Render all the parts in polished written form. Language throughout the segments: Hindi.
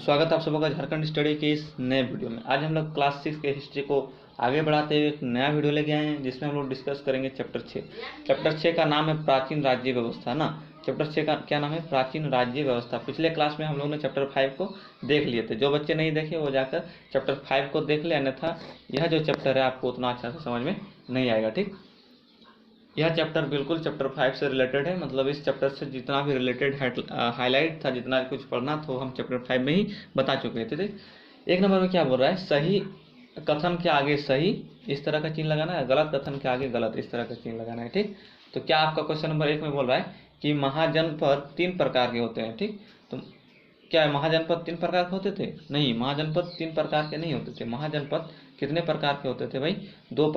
स्वागत है आप सबका झारखंड स्टडी के इस नए वीडियो में। आज हम लोग क्लास 6 के हिस्ट्री को आगे बढ़ाते हुए एक नया वीडियो लेके आए हैं, जिसमें हम लोग डिस्कस करेंगे चैप्टर 6। चैप्टर 6 का नाम है प्राचीन राज्य व्यवस्था ना। चैप्टर 6 का क्या नाम है? प्राचीन राज्य व्यवस्था। पिछले क्लास में हम लोग ने चैप्टर 5 को देख लिए थे। जो बच्चे नहीं देखे वो जाकर चैप्टर 5 को देख ले, अन्यथा यह जो चैप्टर है आपको उतना अच्छा से समझ में नहीं आएगा। ठीक, यह चैप्टर बिल्कुल चैप्टर 5 से रिलेटेड है। मतलब इस चैप्टर से जितना भी रिलेटेड हाईलाइट था, जितना कुछ पढ़ना था, हम चैप्टर 5 में ही बता चुके थे। एक नंबर में क्या बोल रहा है? सही कथन के आगे सही इस तरह का चिन्ह लगाना है, गलत कथन के आगे गलत इस तरह का चिन्ह लगाना है। ठीक, तो क्या आपका क्वेश्चन नंबर 1 में बोल रहा है कि महाजनपद 3 प्रकार के होते हैं। ठीक, तो क्या महाजनपद 3 प्रकार के होते थे? नहीं, महाजनपद 3 प्रकार के नहीं होते थे। महाजनपद कितने प्रकार के होते थे भाई? 2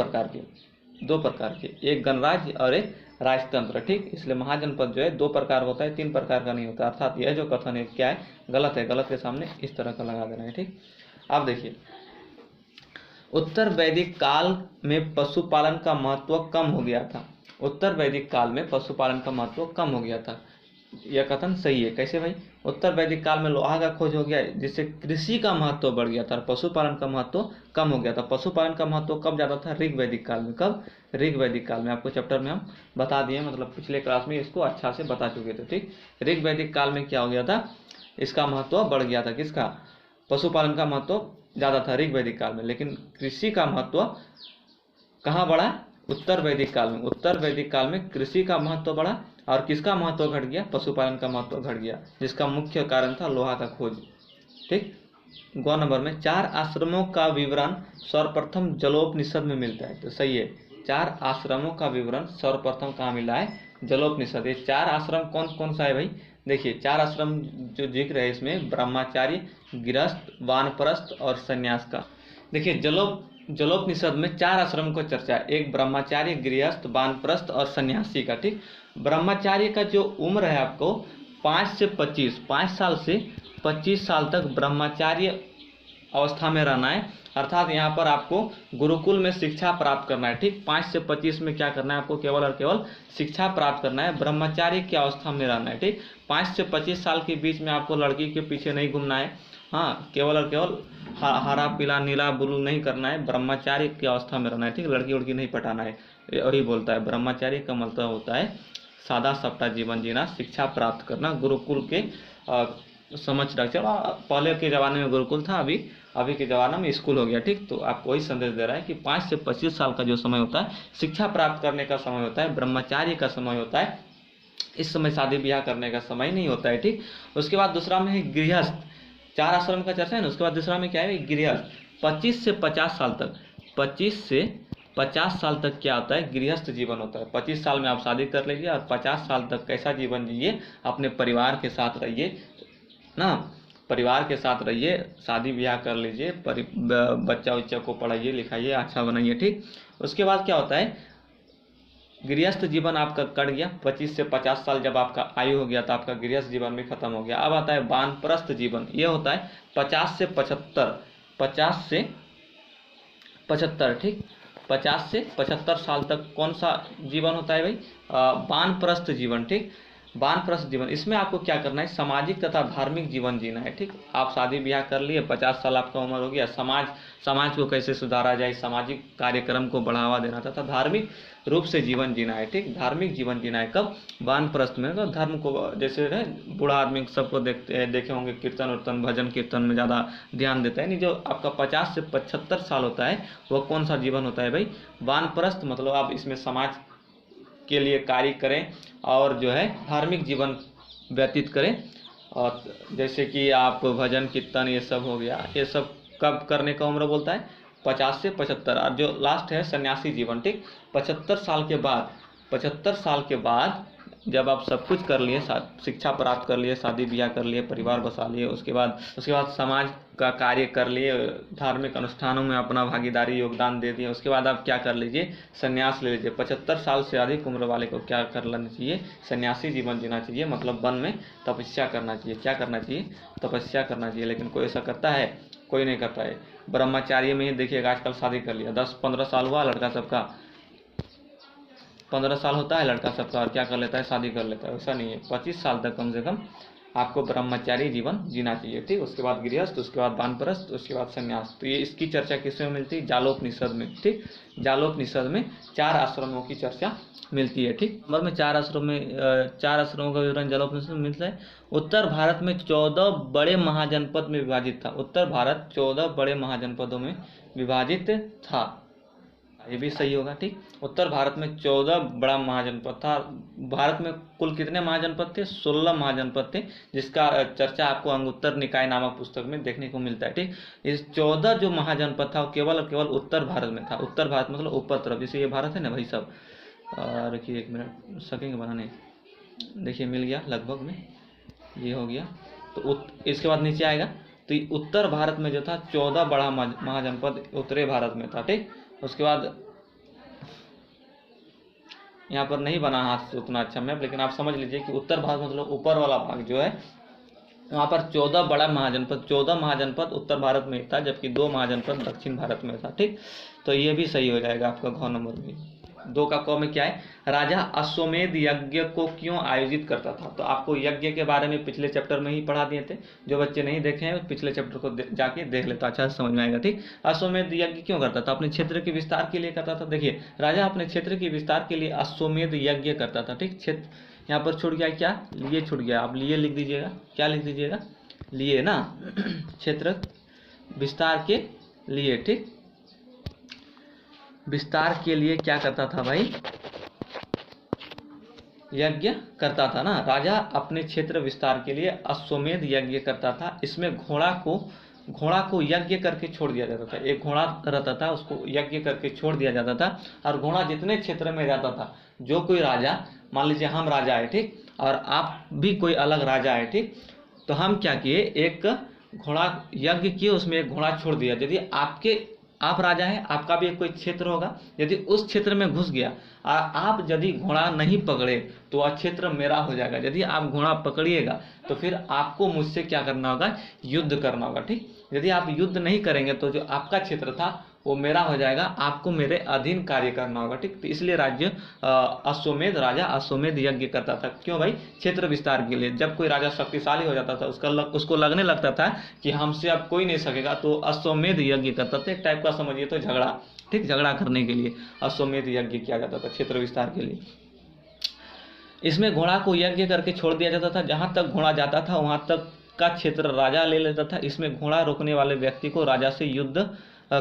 प्रकार के, एक गणराज्य और एक राजतंत्र। ठीक, इसलिए महाजनपद जो है 2 प्रकार होता है, 3 प्रकार का नहीं होता। अर्थात यह जो कथन है क्या है? गलत है। गलत के सामने इस तरह का लगा देना है। ठीक, अब देखिए, उत्तर वैदिक काल में पशुपालन का महत्व कम हो गया था। उत्तर वैदिक काल में पशुपालन का महत्व कम हो गया था। यह कथन सही है। कैसे भाई? उत्तर वैदिक काल में लोहा का खोज हो गया, जिससे कृषि का महत्व बढ़ गया था और पशुपालन का महत्व कम हो गया था। पशुपालन का महत्व कब ज्यादा था? ऋग वैदिक काल में। कब? ऋग वैदिक काल में। आपको चैप्टर में हम बता दिए, मतलब पिछले क्लास में इसको अच्छा से बता चुके थे। ठीक, ऋग वैदिक काल में क्या हो गया था? इसका महत्व बढ़ गया था। किसका? पशुपालन का महत्व ज्यादा था ऋग वैदिक काल में, लेकिन कृषि का महत्व कहाँ बढ़ा? उत्तर वैदिक काल में। उत्तर वैदिक काल में कृषि का महत्व बढ़ा और किसका महत्व घट गया? पशुपालन का महत्व घट गया, जिसका मुख्य कारण था लोहा का खोज। ठीक, गौ नंबर में 4 आश्रमों का विवरण सर्वप्रथम जलोपनिषद में मिलता है। तो सही है, 4 आश्रमों का विवरण सर्वप्रथम कहाँ मिला है? जलोपनिषद। ये 4 आश्रम कौन कौन सा है भाई? देखिए, 4 आश्रम जो जिक्र है इसमें ब्रह्मचार्य, गृहस्थ, वानप्रस्थ और संन्यास का। देखिए, जलोपनिषद में 4 आश्रम को चर्चा है। एक ब्रह्मचार्य, गृहस्थ, वानप्रस्थ और सन्यासी का। ठीक, ब्रह्मचार्य का जो उम्र है आपको 5 से 25 साल तक ब्रह्मचार्य अवस्था में रहना है। अर्थात यहाँ पर आपको गुरुकुल में शिक्षा प्राप्त करना है। ठीक, 5 से 25 में क्या करना है? आपको केवल और केवल शिक्षा प्राप्त करना है, ब्रह्मचार्य की अवस्था में रहना है। ठीक, 5 से 25 साल के बीच में आपको लड़की के पीछे नहीं घूमना है। हाँ, केवल और केवल हरा पीला नीला ब्लू नहीं करना है, ब्रह्मचार्य की अवस्था में रहना है। ठीक, लड़की उड़की नहीं पटाना है। वही बोलता है ब्रह्मचार्य का मतलब होता है सादा सपटा जीवन जीना, शिक्षा प्राप्त करना, गुरुकुल के समझ रखना। पहले के ज़माने में गुरुकुल था, अभी के ज़माने में स्कूल हो गया। ठीक, तो आपको वही संदेश दे रहा है कि 5 से 25 साल का जो समय होता है शिक्षा प्राप्त करने का समय होता है, ब्रह्मचार्य का समय होता है। इस समय शादी ब्याह करने का समय नहीं होता है। ठीक, उसके बाद दूसरा में है गृहस्थ। 4 आश्रम का चर्चा है ना, उसके बाद दूसरा में क्या है? गृहस्थ। 25 से 50 साल तक, 25 से 50 साल तक क्या होता है? गृहस्थ जीवन होता है। 25 साल में आप शादी कर लीजिए और 50 साल तक कैसा जीवन जिए? अपने परिवार के साथ रहिए ना, परिवार के साथ रहिए, शादी ब्याह कर लीजिए, बच्चा उच्चा को पढ़ाइए लिखाइए, अच्छा बनाइए। ठीक, उसके बाद क्या होता है? गृहस्थ जीवन आपका कट गया। 25 से 50 साल जब आपका आयु हो गया तो आपका गृहस्थ जीवन भी खत्म हो गया। अब आता है वानप्रस्थ जीवन। यह होता है 50 से 75। ठीक, 50 से 75 साल तक कौन सा जीवन होता है भाई? वानप्रस्थ जीवन। ठीक, वानप्रस्थ जीवन, इसमें आपको क्या करना है? सामाजिक तथा धार्मिक जीवन जीना है। ठीक, आप शादी ब्याह कर लिए, 50 साल आपका उम्र हो गया, समाज को कैसे सुधारा जाए, सामाजिक कार्यक्रम को बढ़ावा देना तथा धार्मिक रूप से जीवन जीना है। ठीक, धार्मिक जीवन जीना है। कब? वानप्रस्थ में। तो धर्म को जैसे बूढ़ा आदमी सबको देखे होंगे कीर्तन उर्तन भजन कीर्तन में ज़्यादा ध्यान देता है। नहीं, जो आपका 50 से 75 साल होता है वह कौन सा जीवन होता है भाई? वानप्रस्थ। मतलब आप इसमें समाज के लिए कार्य करें और जो है धार्मिक जीवन व्यतीत करें। और जैसे कि आप भजन कीर्तन ये सब हो गया, ये सब कब करने का उम्र बोलता है? 50 से 75। और जो लास्ट है सन्यासी जीवन। ठीक, 75 साल के बाद जब आप सब कुछ कर लिए, शिक्षा प्राप्त कर लिए, शादी ब्याह कर लिए, परिवार बसा लिए, उसके बाद समाज का कार्य कर लिए, धार्मिक अनुष्ठानों में अपना भागीदारी योगदान दे दिए, उसके बाद आप क्या कर लीजिए? संन्यास ले लीजिए। 75 साल से अधिक उम्र वाले को क्या कर लेना चाहिए? सन्यासी जीवन जीना चाहिए। मतलब वन में तपस्या करना चाहिए। क्या करना चाहिए? तपस्या करना चाहिए। लेकिन कोई ऐसा करता है? कोई नहीं करता है। ब्रह्मचार्य में ही देखिएगा, आजकल शादी कर लिया, 10-15 साल हुआ लड़का सबका, 15 साल होता है लड़का सबका और क्या कर लेता है? शादी कर लेता है। ऐसा नहीं है, 25 साल तक कम से कम आपको ब्रह्मचारी जीवन जीना चाहिए, ठीक। उसके बाद गृहस्थ, उसके बाद वानप्रस्थ, उसके बाद संन्यास। तो ये इसकी चर्चा किसमें मिलती है? जालोपनिषद में, ठीक। जालोपनिषद में 4 आश्रमों की चर्चा मिलती है, ठीक। नंबर में 4 आश्रमों का विवरण जालोपनिषद में मिलता है। उत्तर भारत में 14 बड़े महाजनपद में विभाजित था। उत्तर भारत 14 बड़े महाजनपदों में विभाजित था, ये भी सही होगा, ठीक। उत्तर भारत में 14 बड़ा महाजनपद था। भारत में कुल कितने महाजनपद थे? 16 महाजनपद थे, जिसका चर्चा आपको अंगुत्तर निकाय नामक पुस्तक में देखने को मिलता है, ठीक। इस 14 जो महाजनपद था वो केवल और केवल उत्तर भारत में था। उत्तर भारत मतलब ऊपर तरफ, जैसे ये भारत है ना भाई सब। देखिए 1 मिनट सकेंगे बनाने, देखिए मिल गया लगभग में, ये हो गया। तो इसके बाद नीचे आएगा, तो उत्तर भारत में जो था 14 बड़ा महाजनपद उत्तरी भारत में था, ठीक। उसके बाद यहाँ पर नहीं बना हाथ से उतना अच्छा मैप, लेकिन आप समझ लीजिए कि उत्तर भारत मतलब ऊपर वाला भाग जो है, वहाँ पर 14 बड़ा महाजनपद, 14 महाजनपद उत्तर भारत में था, जबकि 2 महाजनपद दक्षिण भारत में था, ठीक। तो ये भी सही हो जाएगा आपका घ नंबर में। 2 का क में क्या है? राजा अश्वमेध यज्ञ को क्यों आयोजित करता था? तो आपको यज्ञ के बारे में पिछले चैप्टर में ही पढ़ा दिए थे। जो बच्चे नहीं देखे हैं पिछले चैप्टर को जाके देख लेता, अच्छा समझ में आएगा, ठीक। अश्वमेध यज्ञ क्यों करता था? अपने क्षेत्र के विस्तार के लिए करता था। देखिए राजा अपने क्षेत्र के विस्तार के लिए अश्वमेध यज्ञ करता था, ठीक। क्षेत्र यहाँ पर छूट गया, क्या लिए छूट गया, आप लिए लिख दीजिएगा, क्या लिख दीजिएगा? लिए ना, क्षेत्र विस्तार के लिए, ठीक। विस्तार के लिए क्या करता था भाई? यज्ञ करता था ना। राजा अपने क्षेत्र विस्तार के लिए अश्वमेध यज्ञ करता था। इसमें घोड़ा को यज्ञ करके छोड़ दिया जाता था। एक घोड़ा रहता था, उसको यज्ञ करके छोड़ दिया जाता था, और घोड़ा जितने क्षेत्र में जाता था, जो कोई राजा, मान लीजिए हम राजा है, ठीक, और आप भी कोई अलग राजा है, ठीक, तो हम क्या किए, एक घोड़ा यज्ञ किए, उसमें एक घोड़ा छोड़ दिया। यदि आप राजा है, आपका भी एक कोई क्षेत्र होगा, यदि उस क्षेत्र में घुस गया और आप यदि घोड़ा नहीं पकड़े तो वह क्षेत्र मेरा हो जाएगा। यदि आप घोड़ा पकड़िएगा तो फिर आपको मुझसे क्या करना होगा? युद्ध करना होगा, ठीक। यदि आप युद्ध नहीं करेंगे तो जो आपका क्षेत्र था वो मेरा हो जाएगा, आपको मेरे अधीन कार्य करना होगा, ठीक। तो इसलिए राजा अश्वमेध यज्ञ करता था। क्यों भाई? क्षेत्र विस्तार के लिए। जब कोई राजा शक्तिशाली हो जाता था, उसको लगने लगता था कि हमसे अब कोई नहीं सकेगा, तो अश्वमेध यज्ञ करता था। एक टाइप का समझिए तो झगड़ा, ठीक, झगड़ा करने के लिए अश्वमेध यज्ञ किया जाता था, क्षेत्र विस्तार के लिए। इसमें घोड़ा को यज्ञ करके छोड़ दिया जाता था। जहां तक घोड़ा जाता था वहां तक का क्षेत्र राजा ले लेता था। इसमें घोड़ा रोकने वाले व्यक्ति को राजा से युद्ध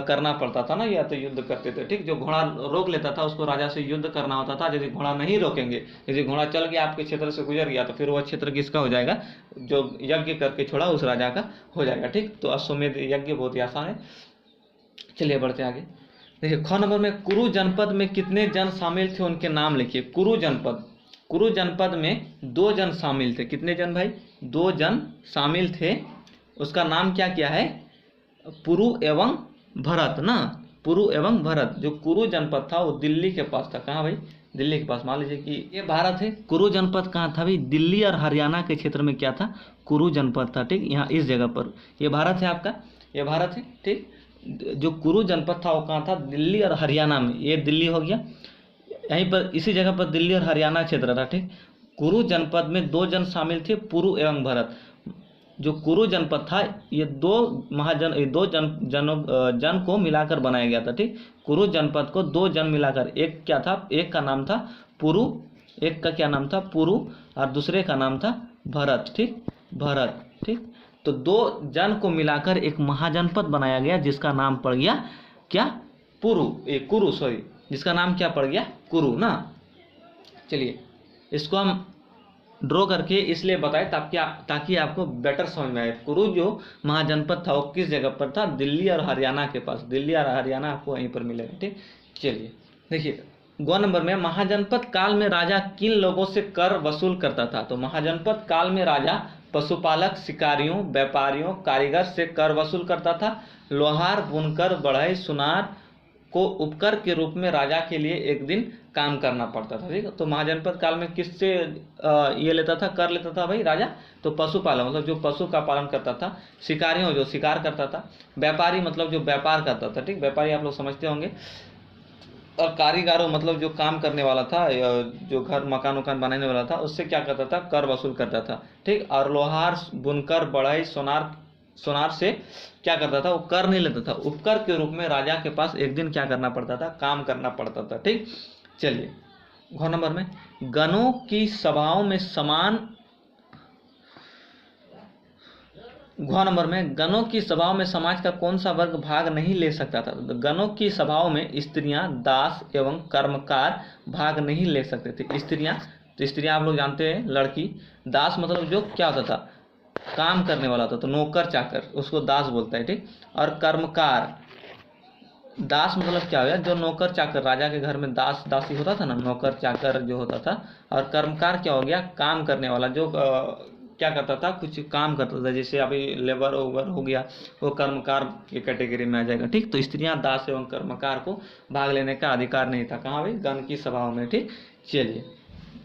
करना पड़ता था ना, या तो युद्ध करते थे, ठीक। जो घोड़ा रोक लेता था उसको राजा से युद्ध करना होता था। यदि घोड़ा नहीं रोकेंगे, यदि घोड़ा चल गया, आपके क्षेत्र से गुजर गया, तो फिर वह क्षेत्र किसका हो जाएगा? जो यज्ञ करके छोड़ा उस राजा का हो जाएगा, ठीक। तो अश्वमेध यज्ञ बहुत ही आसान है। चलिए बढ़ते आगे। देखिए ख नंबर में कुरु जनपद में कितने जन शामिल थे, उनके नाम लिखिए। कुरु जनपद में 2 जन शामिल थे। कितने जन भाई? 2 जन शामिल थे। उसका नाम क्या क्या है? पुरु एवं भरत ना, पुरु एवं भरत। जो कुरु जनपद था वो दिल्ली के पास था। कहाँ भाई? दिल्ली के पास। मान लीजिए कि ये भारत है, कुरु जनपद कहाँ था भाई? दिल्ली और हरियाणा के क्षेत्र में क्या था? कुरु जनपद था, ठीक। यहाँ इस जगह पर ये भारत है आपका, ये भारत है, ठीक। जो कुरु जनपद था वो कहाँ था? दिल्ली और हरियाणा में। ये दिल्ली हो गया, यहीं पर इसी जगह पर दिल्ली और हरियाणा क्षेत्र था, ठीक। कुरु जनपद में 2 जन शामिल थे, पुरु एवं भरत। जो कुरु जनपद था ये 2 जन को मिलाकर बनाया गया था, ठीक। कुरु जनपद को 2 जन मिलाकर, एक क्या था? एक का नाम था पुरु, एक का क्या नाम था? पुरु, और दूसरे का नाम था भरत, ठीक, भरत, ठीक। तो 2 जन को मिलाकर एक महाजनपद बनाया गया, जिसका नाम पड़ गया क्या? कुरु, सॉरी, जिसका नाम क्या पड़ गया? कुरु ना। चलिए इसको हम ड्रॉ करके इसलिए बताए ताकि आपको बेटर समझ में आए। कुरु जो महाजनपद था वो किस जगह पर था? दिल्ली और हरियाणा के पास। दिल्ली और हरियाणा आपको वहीं पर मिलेगा, ठीक। चलिए देखिए ग नंबर में महाजनपद काल में राजा किन लोगों से कर वसूल करता था? तो महाजनपद काल में राजा पशुपालक, शिकारियों, व्यापारियों, कारीगर से कर वसूल करता था। लोहार, बुनकर, बढ़ई, सुनार को उपकर के रूप में राजा के लिए एक दिन काम करना पड़ता था, ठीक है। तो महाजनपद काल में किससे ये लेता था, कर लेता था भाई राजा? तो पशुपालक मतलब जो पशु का पालन करता था, शिकारियों जो शिकार करता था, व्यापारी मतलब जो व्यापार करता था, ठीक। व्यापारी आप लोग समझते होंगे, और कारीगरों मतलब जो काम करने वाला था, जो घर मकान उकान बनाने वाला था, उससे क्या करता था, कर वसूल करता था। ठीक, और लोहार, बुनकर, बढ़ई, सोनार से क्या करता था, वो कर नहीं लेता था, उपकर के रूप में राजा के पास एक दिन क्या करना पड़ता था, काम करना पड़ता था। ठीक, चलिए घ नंबर में, गणों की सभाओं में समान, घ नंबर में, गणों की सभाओं में समाज का कौन सा वर्ग भाग नहीं ले सकता था। तो गणों की सभाओं में स्त्रियां, दास एवं कर्मकार भाग नहीं ले सकते थे। स्त्रियां, तो स्त्रियां आप लोग जानते हैं लड़की, दास मतलब जो क्या होता था, काम करने वाला था, तो नौकर चाकर, उसको दास बोलता है। ठीक, और कर्मकार, दास मतलब क्या हो गया, जो नौकर चाकर, राजा के घर में दास दासी होता था ना, नौकर चाकर जो होता था। और कर्मकार क्या हो गया, काम करने वाला, जो क्या करता था, कुछ काम करता था, जैसे अभी लेबर ओवर हो गया, वो कर्मकार की कैटेगरी में आ जाएगा। ठीक, तो स्त्रियां, दास एवं कर्मकार को भाग लेने का अधिकार नहीं था। कहाँ भाई, गण की सभाओं में। ठीक, चलिए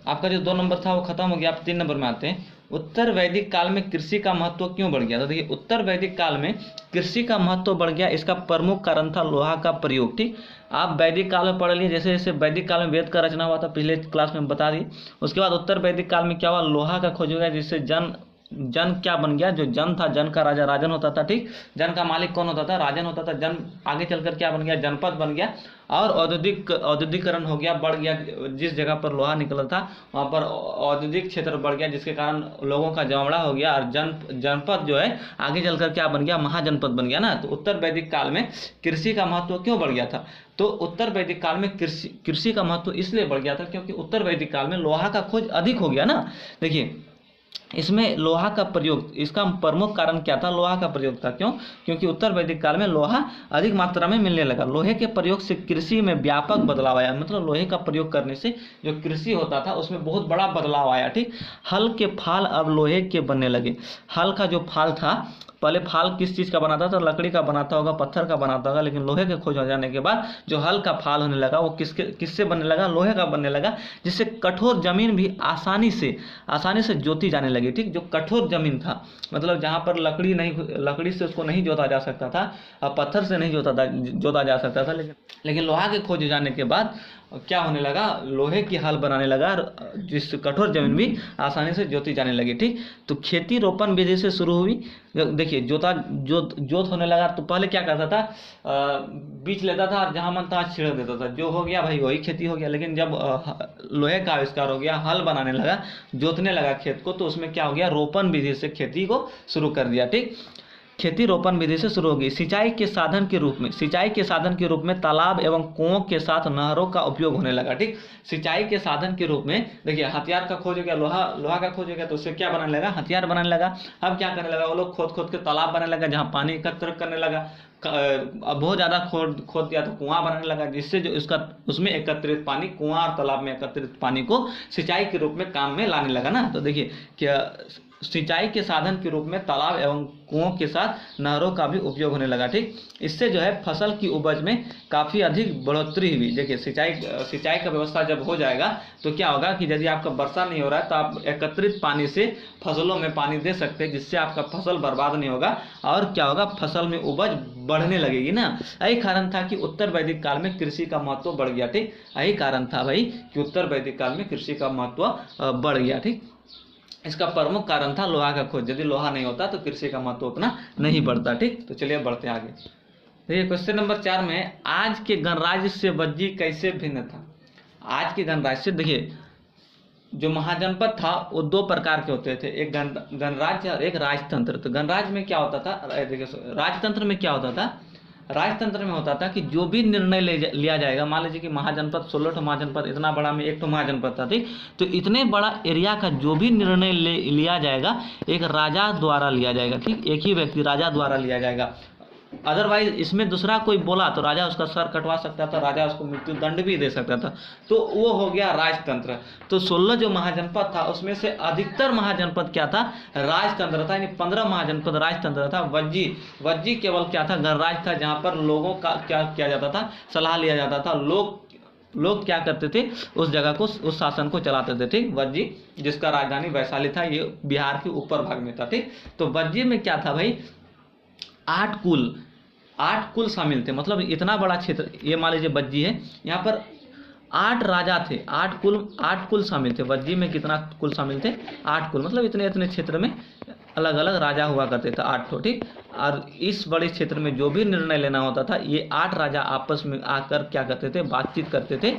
आपका जो 2 नंबर था वो खत्म हो गया, आप 3 नंबर में आते हैं। उत्तर वैदिक काल में कृषि का महत्व क्यों बढ़ गया। तो देखिए, उत्तर वैदिक काल में कृषि का महत्व बढ़ गया, इसका प्रमुख कारण था लोहा का प्रयोग। ठीक, आप वैदिक काल में पढ़ लिए, जैसे जैसे वैदिक काल में वेद का रचना हुआ था, पिछले क्लास में बता दिए। उसके बाद उत्तर वैदिक काल में क्या हुआ, लोहा का खोज हो गया, जिससे जन क्या बन गया, जो जन था, जन का राजा राजन होता था। ठीक, जन का मालिक कौन होता था, राजन होता था। जन आगे चलकर क्या बन गया, जनपद बन गया, और औद्योगिकरण हो गया, बढ़ गया। जिस जगह पर लोहा निकला था वहाँ पर औद्योगिक क्षेत्र बढ़ गया, जिसके कारण लोगों का जमड़ा हो गया, और जनपद जो है आगे चलकर क्या बन गया, महाजनपद बन गया ना। तो उत्तर वैदिक काल में कृषि का महत्व क्यों बढ़ गया था, तो उत्तर वैदिक काल में कृषि का महत्व इसलिए बढ़ गया था क्योंकि उत्तर वैदिक काल में लोहा का खोज अधिक हो गया ना। देखिए, इसमें लोहा का प्रयोग, इसका प्रमुख कारण क्या था, लोहा का प्रयोग था। क्यों, क्योंकि उत्तर वैदिक काल में लोहा अधिक मात्रा में मिलने लगा। लोहे के प्रयोग से कृषि में व्यापक बदलाव आया, मतलब लोहे का प्रयोग करने से जो कृषि होता था उसमें बहुत बड़ा बदलाव आया। ठीक, हल के फाल अब लोहे के बनने लगे। हल का जो फाल था, पहले फाल किस चीज़ का बनाता था, लकड़ी का बनाता होगा, पत्थर का बनाता होगा, लेकिन लोहे के खोज हो जाने के बाद जो हल का फाल होने लगा वो किससे बनने लगा, लोहे का बनने लगा, जिससे कठोर जमीन भी आसानी से जोती जाने लगी। ठीक, जो कठोर जमीन था, मतलब जहाँ पर लकड़ी से उसको नहीं जोता जा सकता था, और पत्थर से नहीं जोता जा सकता था, लेकिन लोहा के खोज हो जाने के बाद क्या होने लगा, लोहे की हल बनाने लगा, जिस कठोर जमीन भी आसानी से जोती जाने लगी। ठीक, तो खेती रोपण विधि से शुरू हुई। देखिए, जोत होने लगा, तो पहले क्या करता था, बीज लेता था और जहाँ मन तहाँ छिड़क देता था, जो हो गया भाई वही खेती हो गया। लेकिन जब लोहे का आविष्कार हो गया, हल बनाने लगा, जोतने लगा खेत को, तो उसमें क्या हो गया, रोपण विधि से खेती को शुरू कर दिया। ठीक, खेती रोपण विधि से शुरू होगी। सिंचाई के साधन के रूप में तालाब एवं कुओं के साथ नहरों का उपयोग होने लगा। ठीक, सिंचाई के साधन के रूप में, देखिए हथियार का खोज हो गया, लोहा का खोज हो गया, तो उससे क्या बनाने लगा, हथियार बनाने लगा। अब क्या करने लगा, वो लोग खोद के तालाब बनाने लगा, जहाँ पानी एकत्र करने लगा। अब बहुत ज़्यादा खोद दिया तो कुआं बनाने लगा, जिससे जो उसमें एकत्रित पानी, कुआं और तालाब में एकत्रित पानी को सिंचाई के रूप में काम में लाने लगा ना। तो देखिए क्या, सिंचाई के साधन के रूप में तालाब एवं कुओं के साथ नहरों का भी उपयोग होने लगा। ठीक, इससे जो है फसल की उपज में काफ़ी अधिक बढ़ोतरी हुई। देखिए, सिंचाई का व्यवस्था जब हो जाएगा तो क्या होगा कि यदि आपका वर्षा नहीं हो रहा है तो आप एकत्रित पानी से फसलों में पानी दे सकते हैं, जिससे आपका फसल बर्बाद नहीं होगा, और क्या होगा, फसल में उपज बढ़ने लगेगी ना। यही कारण था कि उत्तर वैदिक काल में कृषि का महत्व बढ़ गया। ठीक, यही कारण था भाई कि उत्तर वैदिक काल में कृषि का महत्व बढ़ गया। ठीक, इसका प्रमुख कारण था लोहा का खोज। यदि लोहा नहीं होता तो कृषि का महत्व उतना नहीं बढ़ता। ठीक, तो चलिए बढ़ते हैं आगे। देखिए, क्वेश्चन नंबर 4 में, आज के गणराज्य से वज्जी कैसे भिन्न था। आज के गणराज्य से, देखिए जो महाजनपद था वो 2 प्रकार के होते थे, एक गणराज्य और एक राजतंत्र। तो गणराज्य में क्या होता था, देखिए राजतंत्र में क्या होता था, राजतंत्र में होता था कि जो भी निर्णय लिया जाएगा, मान लीजिए कि महाजनपद 16 महाजनपद, इतना बड़ा में 1 महाजनपद था। ठीक, तो इतने बड़ा एरिया का जो भी निर्णय लिया जाएगा एक राजा द्वारा लिया जाएगा। ठीक, एक ही व्यक्ति राजा द्वारा लिया जाएगा। अदरवाइज इसमें दूसरा कोई बोला तो राजा उसका सर कटवा सकता था, राजा उसको मृत्यु दंड भी दे सकता था। तो वो हो गया राजतंत्र। तो 16 जो महाजनपद था उसमें से अधिकतर महाजनपद क्या था, राजतंत्र था, यानी 15 महाजनपद राजतंत्र था। वज्जी केवल क्या था, गणराज्य था, जहाँ पर लोगों का क्या किया जाता था, सलाह लिया जाता था। लोग क्या करते थे, उस जगह को, उस शासन को चलाते थे। ठीक, वज्जी जिसका राजधानी वैशाली था, ये बिहार के ऊपर भाग में था। ठीक, तो वज्जी में क्या था भाई, 8 कुल 8 कुल शामिल थे, मतलब इतना बड़ा क्षेत्र, ये मान लीजिए बज्जी है, यहाँ पर 8 राजा थे, 8 कुल शामिल थे। बज्जी में कितना कुल शामिल थे? 8 कुल, मतलब इतने इतने क्षेत्र में अलग अलग राजा हुआ करते थे, 8 ठो, ठीक। और इस बड़े क्षेत्र में जो भी निर्णय लेना होता था, ये 8 राजा आपस में आकर क्या करते थे? बातचीत करते थे,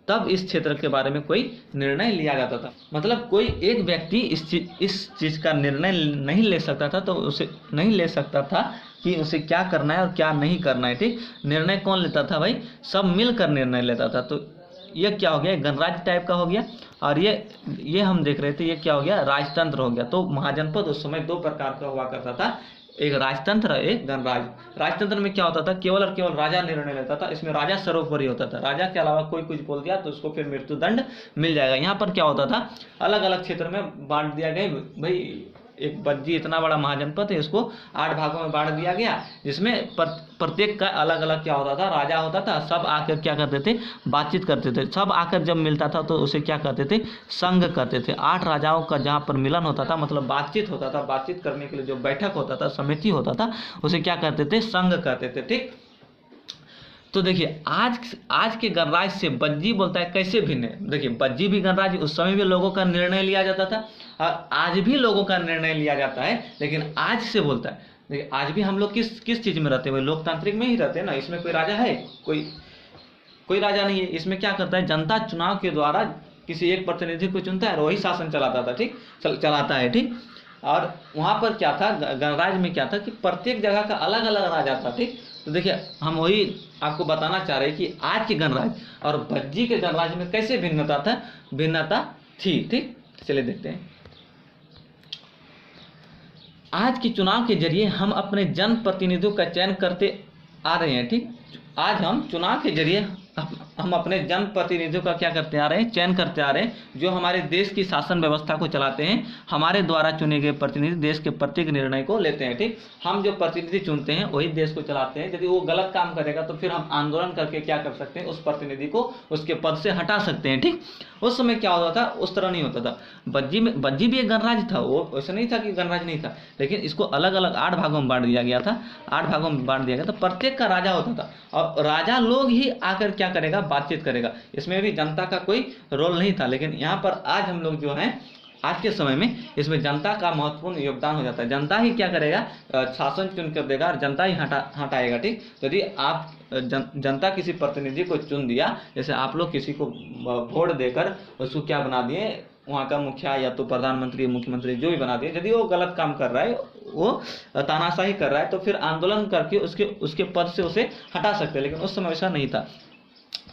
तब इस क्षेत्र के बारे में कोई निर्णय लिया जाता था। मतलब कोई एक व्यक्ति इस चीज़ का निर्णय नहीं ले सकता था, तो उसे नहीं ले सकता था कि उसे क्या करना है और क्या नहीं करना है, ठीक। निर्णय कौन लेता था भाई? सब मिलकर निर्णय लेता था। तो ये क्या हो गया? गणराज्य टाइप का हो गया। और ये हम देख रहे थे, ये क्या हो गया? राजतंत्र हो गया। तो महाजनपद उस समय 2 प्रकार का हुआ करता था, एक राजतंत्र, एक गणराज्य। राजतंत्र में क्या होता था? केवल और केवल राजा निर्णय लेता था, इसमें राजा सर्वोपरि होता था। राजा के अलावा कोई कुछ बोल दिया तो उसको फिर मृत्युदंड मिल जाएगा। यहाँ पर क्या होता था? अलग अलग क्षेत्र में बांट दिया गया। भाई एक बज्जी इतना बड़ा महाजनपद है, इसको 8 भागों में बांट दिया गया, जिसमें प्रत्येक का अलग अलग क्या होता था? राजा होता था। सब आकर क्या करते थे? बातचीत करते थे। सब आकर जब मिलता था तो उसे क्या करते थे? संघ करते थे। 8 राजाओं का जहाँ पर मिलन होता था, मतलब बातचीत होता था, बातचीत करने के लिए जो बैठक होता था, समिति होता था, उसे क्या करते थे? संघ करते थे, ठीक। तो देखिए आज के गणराज्य से बज्जी बोलता है कैसे भिन्न है। देखिए बज्जी भी गणराज्य, उस समय भी लोगों का निर्णय लिया जाता था और आज भी लोगों का निर्णय लिया जाता है, लेकिन आज से बोलता है। देखिए आज भी हम लोग किस चीज में रहते हैं? लोकतांत्रिक में ही रहते हैं ना। इसमें कोई राजा है? कोई राजा नहीं है। इसमें क्या करता है? जनता चुनाव के द्वारा किसी एक प्रतिनिधि को चुनता है और वही शासन चलाता था, ठीक, चलाता है, ठीक। और वहाँ पर क्या था? गणराज्य में क्या था कि प्रत्येक जगह का अलग अलग राजा था, ठीक। तो देखिए हम वही आपको बताना चाह रहे हैं कि आज के गणराज्य और बज्जी के गणराज्य में कैसे भिन्नता थी, ठीक। चलिए देखते हैं। आज के चुनाव के जरिए हम अपने जनप्रतिनिधियों का चयन करते आ रहे हैं, ठीक। आज हम चुनाव के जरिए हम अपने जनप्रतिनिधियों का क्या करते आ रहे हैं? चयन करते आ रहे हैं, जो हमारे देश की शासन व्यवस्था को चलाते हैं। हमारे द्वारा चुने गए प्रतिनिधि देश के प्रत्येक निर्णय को लेते हैं, ठीक। हम जो प्रतिनिधि चुनते हैं वही देश को चलाते हैं। यदि वो गलत काम करेगा तो फिर हम आंदोलन करके क्या कर सकते हैं? उस प्रतिनिधि को उसके पद से हटा सकते हैं, ठीक। उस समय क्या होता था? उस तरह नहीं होता था। बज्जी भी एक गणराज्य था, वो ऐसा नहीं था कि गणराज्य नहीं था, लेकिन इसको अलग अलग 8 भागों में बांट दिया गया था। 8 भागों में बांट दिया गया था। प्रत्येक का राजा होता था और राजा लोग ही आकर क्या करेगा? बातचीत करेगा। इसमें भी जनता का कोई रोल नहीं था। लेकिन यहाँ पर आज हम लोग जो हैं, आज के समय में इसमें जनता का महत्वपूर्ण योगदान हो जाता है। जनता ही क्या करेगा? शासन चुन कर देगा और जनता ही हटाएगा, ठीक। यदि आप जनता किसी प्रतिनिधि को चुन दिया, जैसे आप लोग किसी को वोट देकर उसको क्या बना दिए? वहाँ का मुखिया या तो प्रधानमंत्री, मुख्यमंत्री, जो भी बना दिए, यदि वो गलत काम कर रहा है, वो तानाशाही कर रहा है, तो फिर आंदोलन करके उसके पद से उसे हटा सकते हैं। लेकिन उस समय ऐसा नहीं था।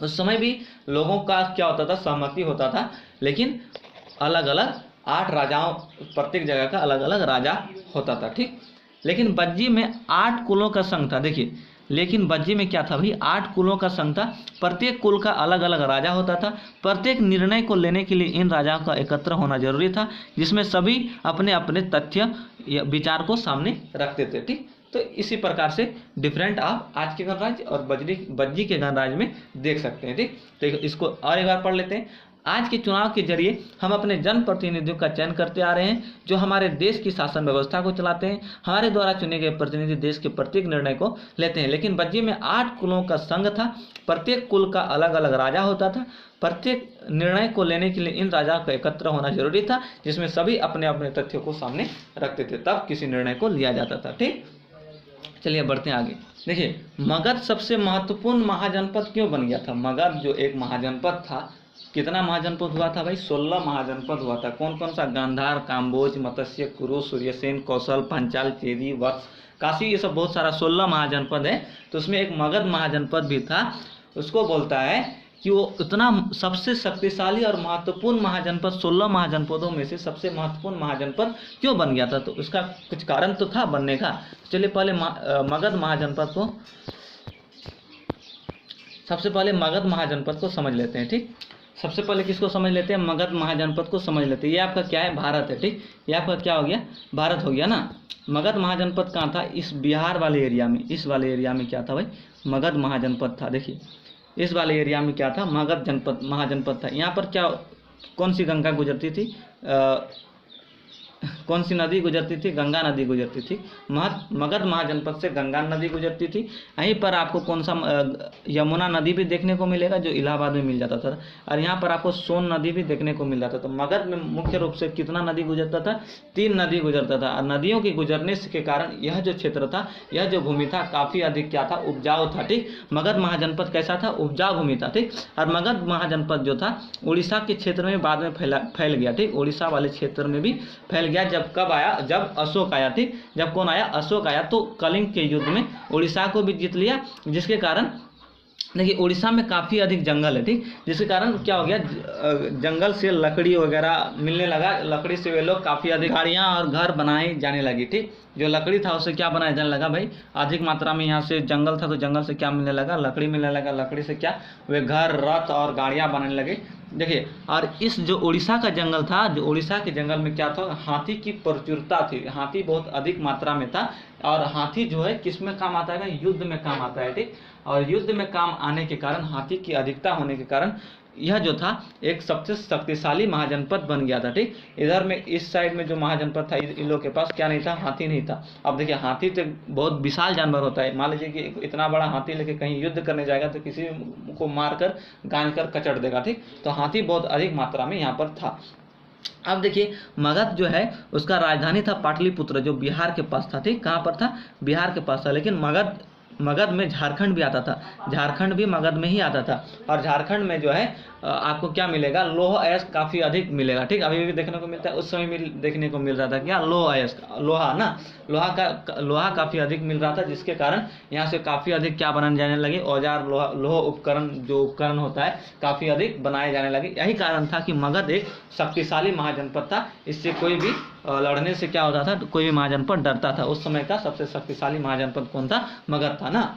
उस समय भी लोगों का क्या होता था? सहमति होता था, लेकिन अलग अलग 8 राजाओं, प्रत्येक जगह का अलग अलग राजा होता था, ठीक। लेकिन बज्जी में 8 कुलों का संघ था। देखिए, लेकिन बज्जी में क्या था भाई? 8 कुलों का संघ था। प्रत्येक कुल का अलग अलग राजा होता था। प्रत्येक निर्णय को लेने के लिए इन राजाओं का एकत्र होना जरूरी था, जिसमें सभी अपने अपने तथ्य या विचार को सामने रखते थे, ठीक। तो इसी प्रकार से डिफरेंट आप आज के गणराज्य और बज्जी के गणराज्य में देख सकते हैं, ठीक। तो इसको और एक बार पढ़ लेते हैं। आज के चुनाव के जरिए हम अपने जनप्रतिनिधियों का चयन करते आ रहे हैं, जो हमारे देश की शासन व्यवस्था को चलाते हैं। हमारे द्वारा चुने गए प्रतिनिधि देश के प्रत्येक निर्णय को लेते हैं। लेकिन बज्जी में 8 कुलों का संघ था। प्रत्येक कुल का अलग अलग राजा होता था। प्रत्येक निर्णय को लेने के लिए इन राजाओं का एकत्र होना जरूरी था, जिसमें सभी अपने अपने तथ्यों को सामने रखते थे, तब किसी निर्णय को लिया जाता था, ठीक। चलिए बढ़ते हैं आगे। देखिए, मगध सबसे महत्वपूर्ण महाजनपद क्यों बन गया था? मगध जो एक महाजनपद था, कितना महाजनपद हुआ था भाई? 16 महाजनपद हुआ था। कौन कौन सा? गांधार, काम्बोज, मत्स्य, कुरु, सूर्यसेन, कौशल, पांचाल, चेदी, वत्स, काशी, ये सब बहुत सारा 16 महाजनपद है। तो उसमें एक मगध महाजनपद भी था। उसको बोलता है कि वो इतना सबसे शक्तिशाली और महत्वपूर्ण महाजनपद, 16 महाजनपदों में से सबसे महत्वपूर्ण महाजनपद क्यों बन गया था? तो उसका कुछ कारण तो था बनने का। चलिए पहले मगध महाजनपद को सबसे पहले मगध महाजनपद को समझ लेते हैं, ठीक। सबसे पहले किसको समझ लेते हैं? मगध महाजनपद को समझ लेते हैं। ये आपका क्या है? भारत है, ठीक। ये आपका क्या हो गया? भारत हो गया ना। मगध महाजनपद कहाँ था? इस बिहार वाले एरिया में। इस वाले एरिया में क्या था भाई? मगध महाजनपद था। देखिए, इस वाले एरिया में क्या था? मगध महाजनपद था। यहाँ पर क्या, कौन सी गंगा गुजरती थी? कौन सी नदी गुजरती थी? गंगा नदी गुजरती थी। मगध महाजनपद से गंगा नदी गुजरती थी। यहीं पर आपको कौन सा यमुना नदी भी देखने को मिलेगा जो इलाहाबाद में मिल जाता था, और यहाँ पर आपको सोन नदी भी देखने को मिल जाता था। मगध में मुख्य रूप से कितना नदी गुजरता था? 3 नदी गुजरता था। और नदियों के गुजरने के कारण यह जो क्षेत्र था, यह जो भूमि था, काफ़ी अधिक क्या था? उपजाऊ था। ठीक, मगध महाजनपद कैसा था? उपजाऊ भूमि था। ठीक, और मगध महाजनपद जो था उड़ीसा के क्षेत्र में बाद में फैल गया। ठीक, उड़ीसा वाले क्षेत्र में भी फैल गया। जब कब आया? जब अशोक आया। ठीक, जब कौन आया? अशोक आया, तो कलिंग के युद्ध में उड़ीसा को भी जीत लिया, जिसके कारण देखिए उड़ीसा में काफ़ी अधिक जंगल है। ठीक, जिसके कारण क्या हो गया? जंगल से लकड़ी वगैरह मिलने लगा। लकड़ी से वे लोग काफ़ी अधिक गाड़ियाँ और घर बनाए जाने लगी। ठीक, जो लकड़ी था उससे क्या बनाया जाने लगा भाई? अधिक मात्रा में यहाँ से जंगल था तो जंगल से क्या मिलने लगा? लकड़ी मिलने लगा। लकड़ी से क्या? वे घर, रथ और गाड़ियाँ बनाने लगे। देखिए, और इस जो उड़ीसा का जंगल था, जो उड़ीसा के जंगल में क्या था? हाथी की प्रचुरता थी। हाथी बहुत अधिक मात्रा में था, और हाथी जो है किस में काम आता है? युद्ध में काम आता है। ठीक, और युद्ध में काम आने के कारण, हाथी की अधिकता होने के कारण यह जो था एक सबसे शक्तिशाली महाजनपद बन गया था। ठीक, इधर में इस साइड में जो महाजनपद था, इन लोग के पास क्या नहीं था? हाथी नहीं था। अब देखिए, हाथी तो बहुत विशाल जानवर होता है। मान लीजिए कि इतना बड़ा हाथी लेके कहीं युद्ध करने जाएगा तो किसी को मारकर गांज कर कचड़ देगा। ठीक, तो हाथी बहुत अधिक मात्रा में यहाँ पर था। अब देखिए, मगध जो है उसका राजधानी था पाटलिपुत्र, जो बिहार के पास था। ठीक, कहाँ पर था? बिहार के पास था। लेकिन मगध में झारखंड भी आता था। झारखंड भी मगध में ही आता था। और झारखंड में जो है आपको क्या मिलेगा? लौह अयस्क काफ़ी अधिक मिलेगा। ठीक, अभी भी देखने को मिलता है, उस समय भी देखने को मिल रहा था क्या? लौह अयस्क, लोहा ना, लोहा काफ़ी अधिक मिल रहा था, जिसके कारण यहाँ से काफ़ी अधिक क्या बनाने जाने लगे? औजार, लोह उपकरण, जो उपकरण होता है काफ़ी अधिक बनाए जाने लगे। यही कारण था कि मगध एक शक्तिशाली महाजनपद था। इससे कोई भी लड़ने से क्या होता था? कोई भी महाजनपद डरता था। उस समय का सबसे शक्तिशाली महाजनपद कौन था? मगध था ना।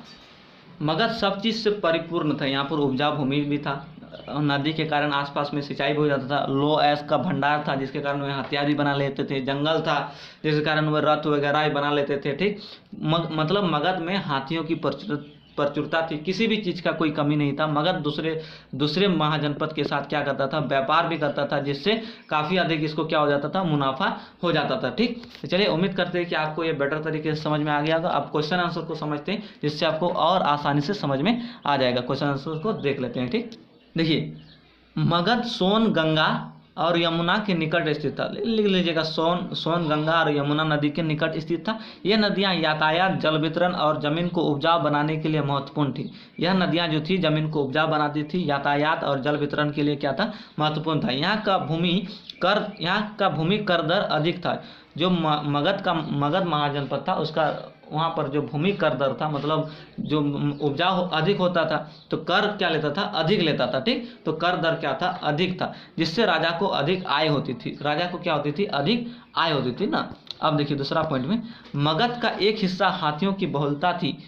मगध सब चीज़ से परिपूर्ण था। यहाँ पर उपजाऊ भूमि भी था, नदी के कारण आसपास में सिंचाई भी हो जाता था, लो अयस्क का भंडार था जिसके कारण वे हथियार भी बना लेते थे, जंगल था जिसके कारण वे रथ वगैरह ही बना लेते थे। ठीक, मतलब मगध में हाथियों की प्रचुरता थी, किसी भी चीज़ का कोई कमी नहीं था। मगध दूसरे महाजनपद के साथ क्या करता था? व्यापार भी करता था, जिससे काफ़ी अधिक इसको क्या हो जाता था? मुनाफा हो जाता था। ठीक, तो चलिए उम्मीद करते हैं कि आपको ये बेटर तरीके से समझ में आ गया होगा। आप क्वेश्चन आंसर को समझते हैं, जिससे आपको और आसानी से समझ में आ जाएगा। क्वेश्चन आंसर को देख लेते हैं। ठीक, देखिए, मगध सोन, गंगा और यमुना के निकट स्थित था। लिख लीजिएगा, सोन गंगा और यमुना नदी के निकट स्थित था। ये नदियाँ यातायात, जल वितरण और जमीन को उपजाऊ बनाने के लिए महत्वपूर्ण थी। यह नदियाँ जो थी जमीन को उपजाऊ बनाती थी, यातायात और जल वितरण के लिए क्या था? महत्वपूर्ण था। यहाँ का भूमि कर दर अधिक था। जो मगध महाजनपद था उसका वहाँ पर जो भूमि कर दर था, मतलब जो उपजाऊ अधिक होता था तो कर क्या लेता था? अधिक लेता था। ठीक, तो कर दर क्या था? अधिक था, जिससे राजा को अधिक आय होती थी। राजा को क्या होती थी? अधिक आय होती थी ना। अब देखिए दूसरा पॉइंट में, मगध का एक हिस्सा हाथियों की बहुलता थी।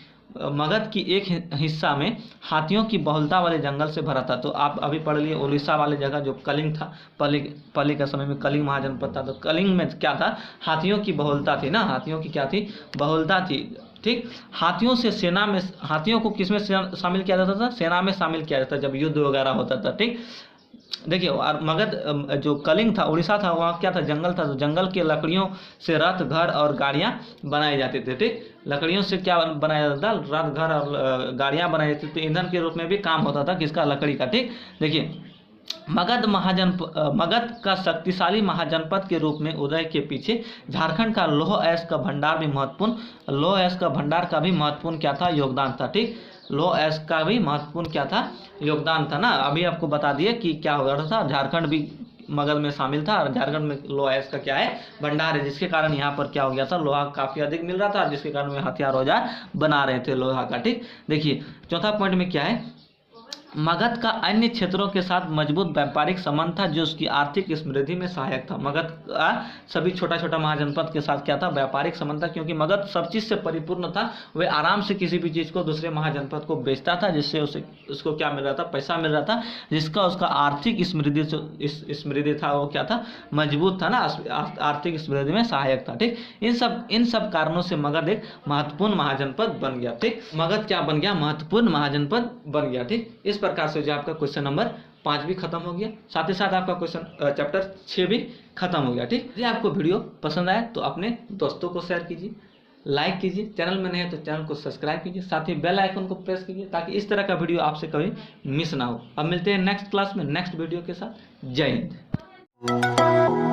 मगध की एक हिस्सा में हाथियों की बहुलता वाले जंगल से भरा था। तो आप अभी पढ़ लिए उड़ीसा वाले जगह जो कलिंग था, पहले के समय में कलिंग महाजनपद था, तो कलिंग में क्या था? हाथियों की बहुलता थी ना। हाथियों की क्या थी? बहुलता थी। ठीक, हाथियों को किसमें शामिल किया जाता था? सेना में शामिल किया जाता था जब युद्ध वगैरह होता था। ठीक, देखिए, और मगध जो कलिंग था, उड़ीसा था, वहाँ क्या था? जंगल था। तो जंगल के लकड़ियों से रथ, घर और गाड़ियाँ बनाए जाते थे। ठीक, लकड़ियों से क्या बनाया जाता था? रथ, घर और गाड़ियाँ बनाई जाती थी। ईंधन के रूप में भी काम होता था किसका? लकड़ी का। ठीक, देखिए, मगध का शक्तिशाली महाजनपद के रूप में उदय के पीछे झारखंड का लौह अयस्क का भंडार का भी महत्वपूर्ण क्या था? योगदान था। ठीक, लौह अयस्क का भी महत्वपूर्ण क्या था? योगदान था ना। अभी आपको बता दिए कि क्या हो रहा था, झारखंड भी मगध में शामिल था, और झारखंड में लौह अयस्क का क्या है? भंडार है, जिसके कारण यहाँ पर क्या हो गया था? लोहा काफ़ी अधिक मिल रहा था, जिसके कारण वे हथियार औजार बना रहे थे लोहा का। ठीक, देखिए चौथा पॉइंट में क्या है? मगध का अन्य क्षेत्रों के साथ मजबूत व्यापारिक संबंध था, जो उसकी आर्थिक समृद्धि में सहायक था। मगध का सभी छोटा छोटा महाजनपद के साथ क्या था? व्यापारिक संबंध था, क्योंकि मगध सब चीज़ से परिपूर्ण था। वे आराम से किसी भी चीज़ को दूसरे महाजनपद को बेचता था, जिससे उसको क्या मिल रहा था? पैसा मिल रहा था, जिसका उसका आर्थिक समृद्धि था, वो क्या था? मजबूत था ना, आर्थिक समृद्धि में सहायक था। ठीक, इन सब कारणों से मगध एक महत्वपूर्ण महाजनपद बन गया। ठीक, मगध क्या बन गया? महत्वपूर्ण महाजनपद बन गया। ठीक, इस प्रकार से जो आपका क्वेश्चन नंबर 5 भी खत्म हो गया, साथ ही साथ आपका क्वेश्चन चैप्टर 6 भी खत्म हो गया। ठीक, यदि आपको वीडियो पसंद आए तो अपने दोस्तों को शेयर कीजिए, लाइक कीजिए, चैनल में नहीं है तो चैनल को सब्सक्राइब कीजिए, साथ ही बेल आइकन को प्रेस कीजिए ताकि इस तरह का वीडियो आपसे कभी मिस ना हो। अब मिलते हैं नेक्स्ट क्लास में नेक्स्ट वीडियो के साथ। जय हिंद।